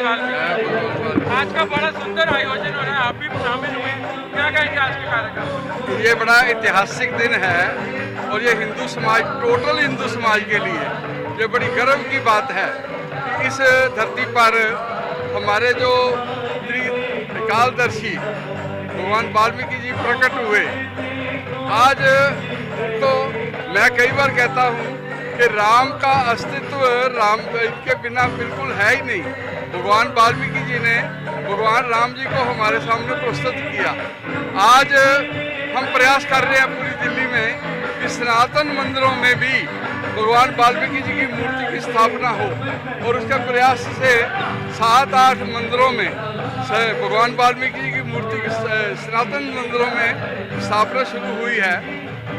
भगवान वाल्मीकि। आज का बड़ा सुंदर आयोजन हो रहा है, आप भी शामिल हुए, क्या कहेंगे आज के कार्यक्रम? ये बड़ा ऐतिहासिक दिन है और ये हिंदू समाज, टोटल हिंदू समाज के लिए ये बड़ी गर्व की बात है कि इस धरती पर हमारे जो त्रिकालदर्शी भगवान वाल्मीकि जी प्रकट हुए। आज तो मैं कई बार कहता हूँ कि राम का अस्तित्व राम के बिना बिल्कुल है ही नहीं। भगवान वाल्मीकि जी ने भगवान राम जी को हमारे सामने प्रस्तुत किया। आज हम प्रयास कर रहे हैं पूरी दिल्ली में कि सनातन मंदिरों में भी भगवान वाल्मीकि जी की मूर्ति की स्थापना हो और उसके प्रयास से 7-8 मंदिरों में भगवान वाल्मीकि जी की मूर्ति की सनातन मंदिरों में स्थापना शुरू हुई है।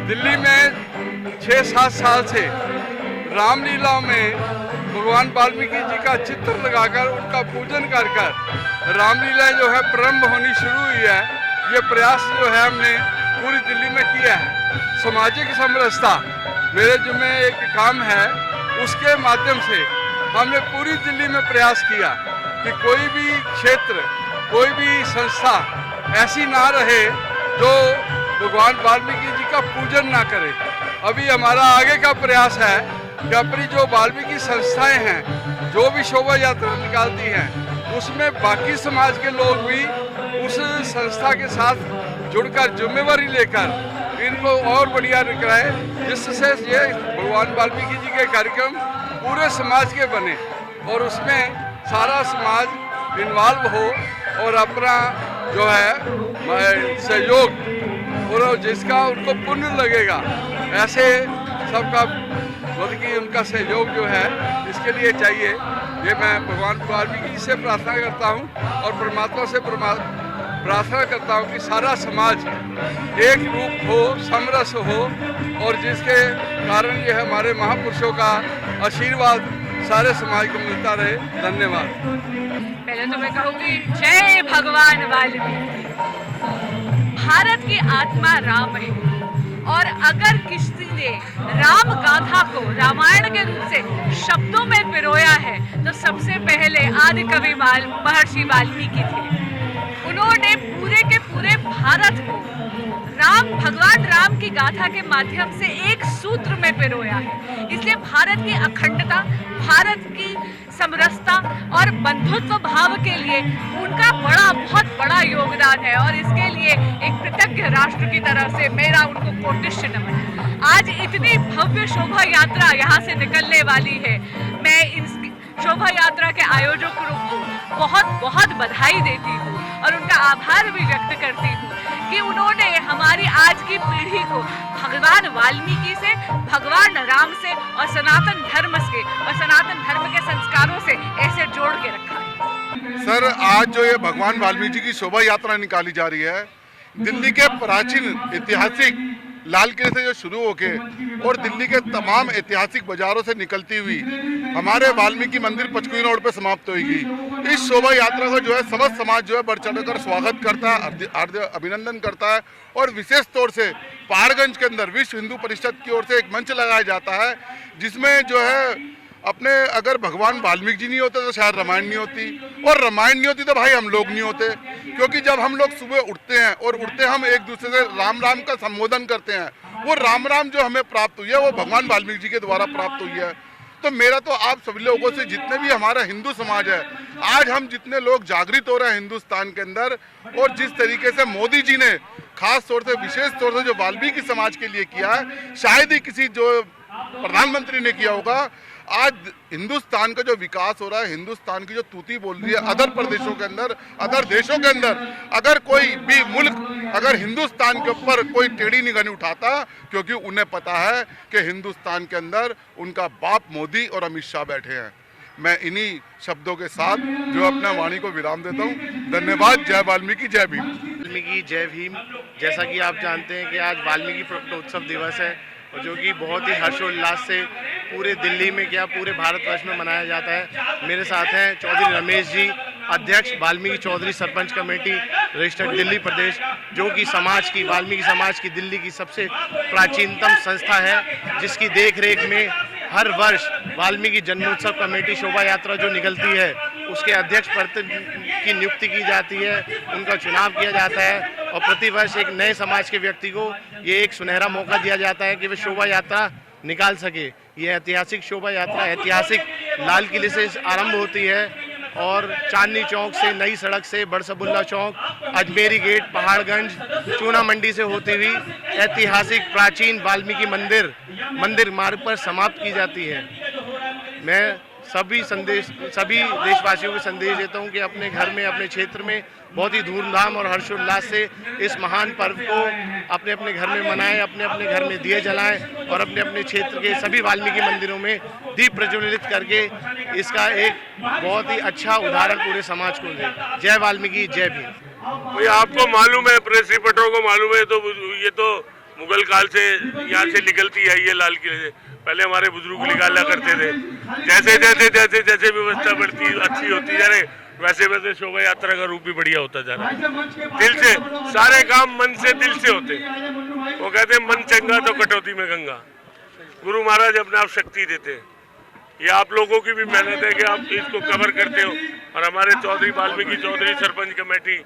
दिल्ली में 6-7 साल से रामलीला में भगवान वाल्मीकि जी का चित्र लगाकर उनका पूजन कर कर रामलीला जो है प्रारंभ होनी शुरू हुई है। ये प्रयास जो है हमने पूरी दिल्ली में किया है। सामाजिक समरसता मेरे जिम्मे एक काम है, उसके माध्यम से हमने पूरी दिल्ली में प्रयास किया कि कोई भी क्षेत्र, कोई भी संस्था ऐसी ना रहे जो भगवान वाल्मीकि जी का पूजन ना करे। अभी हमारा आगे का प्रयास है कि अपनी जो वाल्मीकि संस्थाएं हैं, जो भी शोभा यात्रा निकालती हैं, उसमें बाकी समाज के लोग भी उस संस्था के साथ जुड़कर जिम्मेवारी लेकर इनको और बढ़िया कराए, जिससे ये भगवान वाल्मीकि जी के कार्यक्रम पूरे समाज के बने और उसमें सारा समाज इन्वॉल्व हो और अपना जो है सहयोग और जिसका उनको पुण्य लगेगा, ऐसे सबका बल्कि उनका सहयोग जो है इसके लिए चाहिए। ये मैं भगवान वाल्मीकि जी से प्रार्थना करता हूँ और परमात्मा से प्रार्थना करता हूँ कि सारा समाज एक रूप हो, समरस हो और जिसके कारण ये हमारे महापुरुषों का आशीर्वाद सारे समाज को मिलता रहे। धन्यवाद। पहले तो मैं कहूँगी जय भगवान वाल्मीकि। भारत की आत्मा राम है और अगर किसी ने राम गाथा को रामायण के रूप से शब्दों में पिरोया है तो सबसे पहले आदि कवि महर्षि वाल्मीकि थे। उन्होंने पूरे के पूरे भारत को भगवान राम की गाथा के माध्यम से एक सूत्र में पिरोया है। इसलिए भारत की अखंडता, भारत की समरसता और बंधुत्व भाव के लिए उनका बहुत बड़ा योगदान है और इसके लिए एक कृतज्ञ राष्ट्र की तरफ से मेरा उनको कोटिश्य नमन। आज इतनी भव्य शोभा यात्रा यहाँ से निकलने वाली है। मैं इन शोभा यात्रा के आयोजकों को बहुत बधाई देती हूँ और उनका आभार भी व्यक्त करती हूँ कि उन्होंने हमारी आज की पीढ़ी को भगवान वाल्मीकि से, भगवान राम से और सनातन धर्म के संस्कारों से ऐसे जोड़ के रखा है। सर, आज जो ये भगवान वाल्मीकि की शोभा यात्रा निकाली जा रही है, दिल्ली के प्राचीन ऐतिहासिक लाल किले से जो शुरू होके और दिल्ली के तमाम ऐतिहासिक बाजारों से निकलती हुई हमारे वाल्मीकि मंदिर पचकुई रोड पे समाप्त होगी। इस शोभा यात्रा का जो है समस्त समाज जो है बढ़ चढ़कर स्वागत करता है, अभिनंदन करता है और विशेष तौर से पहाड़गंज के अंदर विश्व हिंदू परिषद की ओर से एक मंच लगाया जाता है जिसमें जो है अपने अगर भगवान वाल्मीकि जी नहीं होते तो शायद रामायण नहीं होती और रामायण नहीं होती तो भाई हम लोग नहीं होते। क्योंकि जब हम लोग सुबह उठते हैं और उठते हम एक दूसरे से राम राम का संबोधन करते हैं, वो राम जो हमें प्राप्त हुई है वो भगवान वाल्मीकि जी के द्वारा प्राप्त हुई है। तो मेरा तो आप सभी लोगों से, जितने भी हमारा हिंदू समाज है, आज हम जितने लोग जागृत हो रहे हैं हिंदुस्तान के अंदर और जिस तरीके से मोदी जी ने खास तौर से विशेष तौर से जो वाल्मीकि समाज के लिए किया है, शायद ही किसी जो प्रधानमंत्री ने किया होगा। आज हिंदुस्तान का जो विकास हो रहा है, हिंदुस्तान की जो तूती बोल रही है अदर प्रदेशों के अंदर, अदर देशों के अंदर, अगर कोई भी मुल्क अगर हिंदुस्तान के ऊपर कोई टेढ़ी निगाह नहीं उठाता, क्योंकि उन्हें पता है कि हिंदुस्तान के अंदर उनका बाप मोदी और अमित शाह बैठे हैं। मैं इन्हीं शब्दों के साथ जो अपना वाणी को विराम देता हूँ। धन्यवाद। जय वाल्मीकि, जय भीम। वाल्मीकि जय भीम। जैसा कि आप जानते हैं कि आज वाल्मीकि प्रकटोत्सव दिवस है और जो कि बहुत ही हर्षोल्लास से पूरे दिल्ली में क्या पूरे भारतवर्ष में मनाया जाता है। मेरे साथ हैं चौधरी रमेश जी, अध्यक्ष वाल्मीकि चौधरी सरपंच कमेटी रजिस्टर्ड दिल्ली प्रदेश, जो कि वाल्मीकि समाज की दिल्ली की सबसे प्राचीनतम संस्था है, जिसकी देखरेख में हर वर्ष वाल्मीकि जन्मोत्सव कमेटी शोभा यात्रा जो निकलती है उसके अध्यक्ष पद की नियुक्ति की जाती है, उनका चुनाव किया जाता है और प्रतिवर्ष एक नए समाज के व्यक्ति को ये एक सुनहरा मौका दिया जाता है कि वे शोभा यात्रा निकाल सके। ये ऐतिहासिक शोभा यात्रा ऐतिहासिक लाल किले से आरंभ होती है और चांदनी चौक से, नई सड़क से, बड़सबुल्ला चौक, अजमेरी गेट, पहाड़गंज, चूना मंडी से होती हुई ऐतिहासिक प्राचीन वाल्मीकि मंदिर मार्ग पर समाप्त की जाती है। मैं सभी देशवासियों को संदेश देता हूं कि अपने घर में, अपने क्षेत्र में बहुत ही धूमधाम और हर्षोल्लास से इस महान पर्व को अपने अपने घर में मनाएं, अपने अपने घर में दिए जलाएं और अपने अपने क्षेत्र के सभी वाल्मीकि मंदिरों में दीप प्रज्वलित करके इसका एक बहुत ही अच्छा उदाहरण पूरे समाज को दें। जय वाल्मीकि, जय भीम। भाई आपको मालूम है, प्रेस रिपोर्टरों को मालूम है, तो ये तो मुगल काल से यहाँ से निकलती है ये लाल किले से। पहले हमारे बुजुर्ग निकाला करते थे। जैसे जैसे जैसे जैसे व्यवस्था बढ़ती अच्छी होती जा रही वैसे वैसे शोभा यात्रा का रूप भी बढ़िया होता जा रहा है। दिल से सारे काम मन से दिल से होते। वो कहते हैं मन चंगा तो कटौती में गंगा। गुरु महाराज अपने आप शक्ति देते हैं। ये आप लोगों की भी मेहनत है कि आप इसको कवर करते हो और हमारे चौधरी वाल्मीकि चौधरी सरपंच कमेटी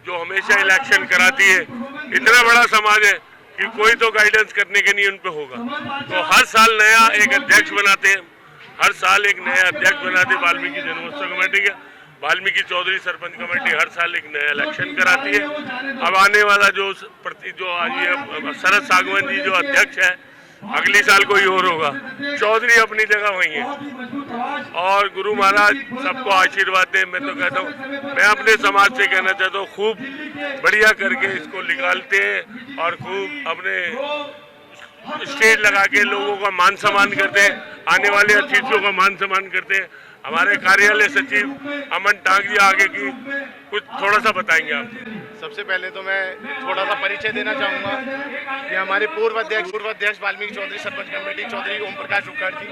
जो हमेशा इलेक्शन कराती है। इतना बड़ा समाज है कि कोई तो गाइडेंस करने के नहीं उन पे होगा, तो हर साल नया एक अध्यक्ष बनाते हैं, हर साल एक नया अध्यक्ष बनाते वाल्मीकि जन्मोत्सव कमेटी के। वाल्मीकि चौधरी सरपंच कमेटी हर साल एक नया इलेक्शन कराती है। अब आने वाला जो शरद सागवान जी जो अध्यक्ष है, अगली साल कोई और होगा। चौधरी अपनी जगह वही है और गुरु महाराज सबको आशीर्वाद दें। मैं तो कहता हूँ, मैं अपने समाज से कहना चाहता हूँ, खूब बढ़िया करके इसको निकालते हैं और खूब अपने स्टेज लगा के लोगों का मान सम्मान करते हैं, आने वाले अतिथियों का मान सम्मान करते हैं। हमारे कार्यालय सचिव अमन टांगी आगे की कुछ थोड़ा सा बताएंगे आप। सबसे पहले तो मैं थोड़ा सा परिचय देना चाहूँगा कि हमारे पूर्व अध्यक्ष वाल्मीकि चौधरी सरपंच कमेटी चौधरी ओम प्रकाश मुखर्जी,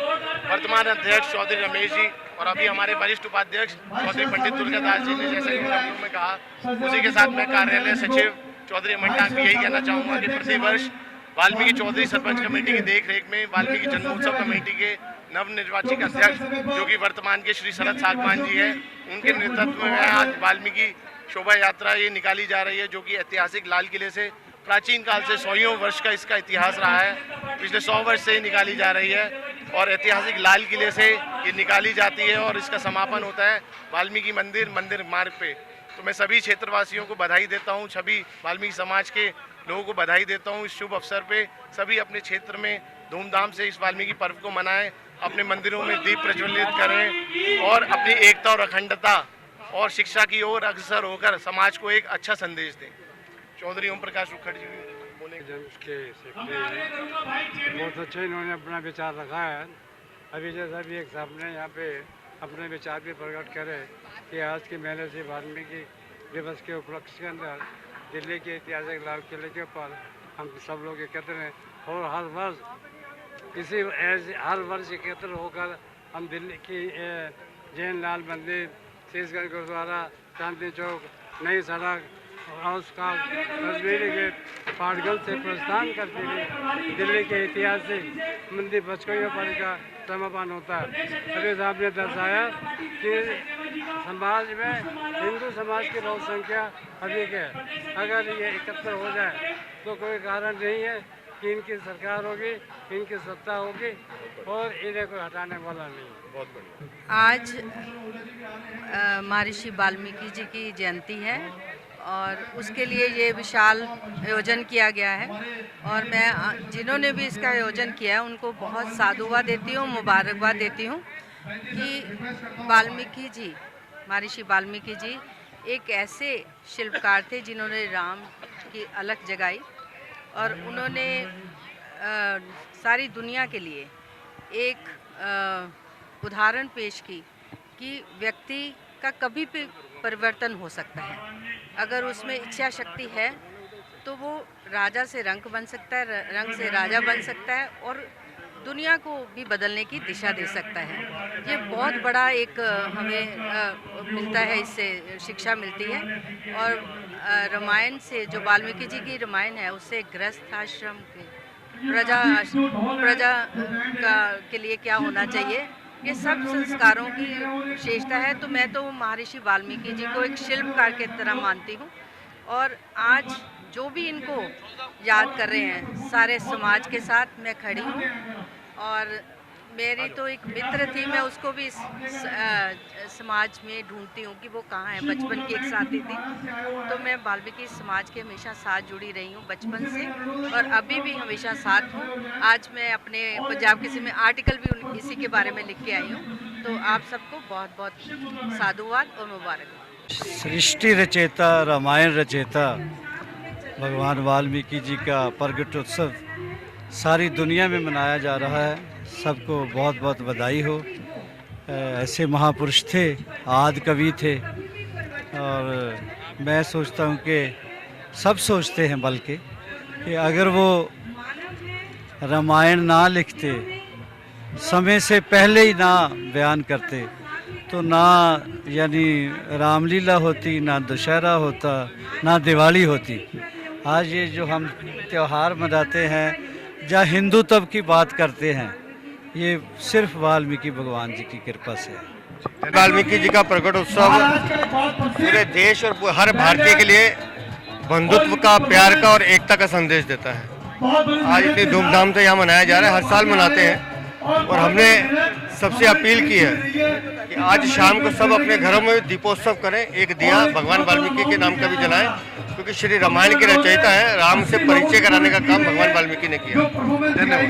वर्तमान अध्यक्ष चौधरी रमेश जी और अभी हमारे वरिष्ठ उपाध्यक्ष चौधरी पंडित दुर्गादास जी ने जैसे कि में कहा, उसी के साथ मैं कार्यालय सचिव चौधरी अमन टांगी यही कहना चाहूँगा कि प्रतिवर्ष वाल्मीकि चौधरी सरपंच कमेटी की देखरेख में वाल्मीकि जन्मोत्सव कमेटी के नवनिर्वाचित अध्यक्ष जो कि वर्तमान के श्री शरद सागवान जी हैं, उनके नेतृत्व में आज वाल्मीकि शोभा यात्रा ये निकाली जा रही है, जो कि ऐतिहासिक लाल किले से प्राचीन काल से 100 वर्ष का इसका इतिहास रहा है। पिछले 100 वर्ष से निकाली जा रही है और ऐतिहासिक लाल किले से ये निकाली जाती है और इसका समापन होता है वाल्मीकि मंदिर मार्ग पे। तो मैं सभी क्षेत्रवासियों को बधाई देता हूँ, सभी वाल्मीकि समाज के लोगों को बधाई देता हूँ। इस शुभ अवसर पे सभी अपने क्षेत्र में धूमधाम से इस वाल्मीकि पर्व को मनाएं, अपने मंदिरों में दीप प्रज्वलित करें और अपनी एकता और अखंडता और शिक्षा की ओर अग्रसर होकर समाज को एक अच्छा संदेश दें। चौधरी ओम प्रकाश मुखर्जी बोले। बहुत अच्छा इन्होंने अपना विचार रखा है। अभी जैसा भी एक साहब ने यहाँ पे अपने विचार भी प्रकट करे कि आज की मेले से वाल्मीकि दिवस के उपलक्ष्य के अंदर दिल्ली के ऐतिहासिक लाल किले के ऊपर हम सब लोग एकत्र हैं और हर वर्ष एकत्र होकर हम दिल्ली की जैन लाल मंदिर, शीशगंज गुरुद्वारा, चांदनी चौक, नई सड़क और उसका अजमेरी गेट, पहाड़गंज से प्रस्थान करते हुए दिल्ली के ऐतिहासिक मंदिर बचकोइयों पर का समापन होता है। अभी साहब ने दर्शाया कि समाज में हिंदू समाज की बहुत संख्या अधिक है। अगर ये एकत्र हो जाए तो कोई कारण नहीं है कि इनकी सरकार होगी, इनकी सत्ता होगी और इन्हें कोई हटाने वाला नहीं। बहुत बढ़िया। आज महर्षि वाल्मीकि जी की जयंती है और उसके लिए ये विशाल आयोजन किया गया है और मैं जिन्होंने भी इसका आयोजन किया है उनको बहुत साधुवाद देती हूँ, मुबारकबाद देती हूँ कि वाल्मीकि जी, महर्षि वाल्मीकि जी एक ऐसे शिल्पकार थे जिन्होंने राम की अलख जगाई और उन्होंने सारी दुनिया के लिए एक उदाहरण पेश की कि व्यक्ति का कभी भी परिवर्तन हो सकता है। अगर उसमें इच्छा शक्ति है तो वो राजा से रंक बन सकता है, रंक से राजा बन सकता है और दुनिया को भी बदलने की दिशा दे सकता है। ये बहुत बड़ा एक हमें मिलता है, इससे शिक्षा मिलती है। और रामायण से जो वाल्मीकि जी की रामायण है उससे गृहस्थ आश्रम के प्रजा के लिए क्या होना चाहिए ये सब संस्कारों की विशेषता है। तो मैं तो महर्षि वाल्मीकि जी को एक शिल्पकार की तरह मानती हूँ, और आज जो भी इनको याद कर रहे हैं, सारे समाज के साथ मैं खड़ी हूँ। और मेरी तो एक मित्र थी, मैं उसको भी समाज में ढूंढती हूँ कि वो कहाँ है। बचपन की एक साथी थी, तो मैं वाल्मीकि समाज के हमेशा साथ जुड़ी रही हूँ बचपन से, और अभी भी हमेशा साथ हूँ। आज मैं अपने पंजाब किसी में आर्टिकल भी इसी के बारे में लिख के आई हूँ। तो आप सबको बहुत बहुत साधुवाद और मुबारक। सृष्टि रचेता, रामायण रचेता भगवान वाल्मीकि जी का प्रगटोत्सव सारी दुनिया में मनाया जा रहा है। सबको बहुत बहुत बधाई हो। ऐसे महापुरुष थे, आदि कवि थे, और मैं सोचता हूँ कि सब सोचते हैं बल्कि कि अगर वो रामायण ना लिखते, समय से पहले ही ना बयान करते, तो ना यानी रामलीला होती, ना दशहरा होता, ना दिवाली होती। आज ये जो हम त्यौहार मनाते हैं, जहाँ हिंदुत्व की बात करते हैं, ये सिर्फ वाल्मीकि भगवान जी की कृपा से है। वाल्मीकि जी का प्रकट उत्सव पूरे देश और हर भारतीय के लिए बंधुत्व का, प्यार का और एकता का संदेश देता है। आज इतनी धूमधाम से यहाँ मनाया जा रहा है, हर साल मनाते हैं। और हमने सबसे अपील की है कि आज शाम को सब अपने घरों में दीपोत्सव करें, एक दिया भगवान वाल्मीकि के नाम का भी जलाएं, क्योंकि श्री रामायण के रचयिता हैं। राम से परिचय कराने का काम भगवान वाल्मीकि ने किया। धन्यवाद।